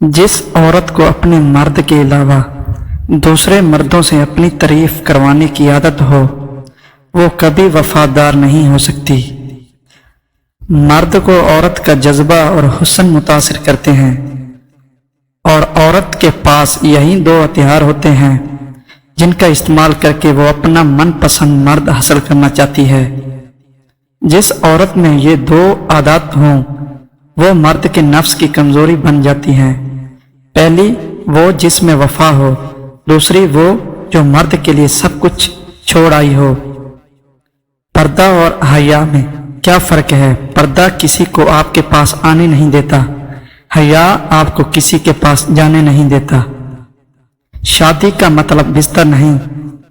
जिस औरत को अपने मर्द के अलावा दूसरे मर्दों से अपनी तारीफ करवाने की आदत हो वो कभी वफादार नहीं हो सकती। मर्द को औरत का जज्बा और हुस्न मुतासिर करते हैं और औरत के पास यही दो हथियार होते हैं जिनका इस्तेमाल करके वो अपना मनपसंद मर्द हासिल करना चाहती है। जिस औरत में ये दो आदत हों वो मर्द के नफ्स की कमजोरी बन जाती है। पहली वो जिसमें वफा हो, दूसरी वो जो मर्द के लिए सब कुछ छोड़ आई हो। पर्दा और हया में क्या फर्क है? पर्दा किसी को आपके पास आने नहीं देता, हया आपको किसी के पास जाने नहीं देता। शादी का मतलब बिस्तर नहीं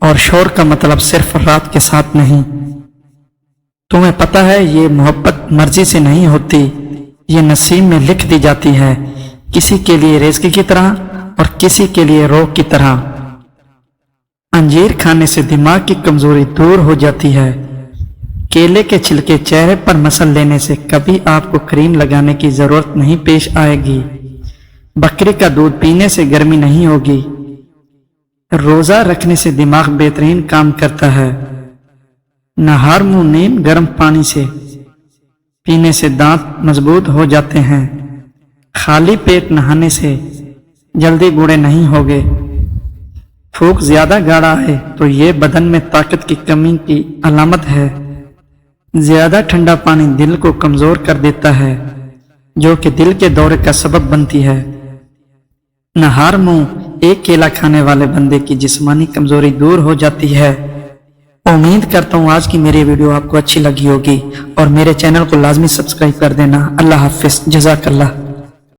और शोर का मतलब सिर्फ रात के साथ नहीं। तुम्हें पता है ये मोहब्बत मर्जी से नहीं होती, ये नसीब में लिख दी जाती है, किसी के लिए रिज़्क की तरह और किसी के लिए रोग की तरह। अंजीर खाने से दिमाग की कमजोरी दूर हो जाती है। केले के छिलके चेहरे पर मसल लेने से कभी आपको क्रीम लगाने की जरूरत नहीं पेश आएगी। बकरी का दूध पीने से गर्मी नहीं होगी। रोजा रखने से दिमाग बेहतरीन काम करता है। नहर मुंह नीम गर्म पानी से पीने से दांत मजबूत हो जाते हैं। खाली पेट नहाने से जल्दी बूढ़े नहीं होगे। भूख ज्यादा गाढ़ा है तो ये बदन में ताकत की कमी की अलामत है। ज्यादा ठंडा पानी दिल को कमजोर कर देता है जो कि दिल के दौरे का सबब बनती है। नहार मुंह एक केला खाने वाले बंदे की जिस्मानी कमजोरी दूर हो जाती है। उम्मीद करता हूँ आज की मेरी वीडियो आपको अच्छी लगी होगी और मेरे चैनल को लाजमी सब्सक्राइब कर देना। अल्लाह हाफिज, जज़ाकल्लाह।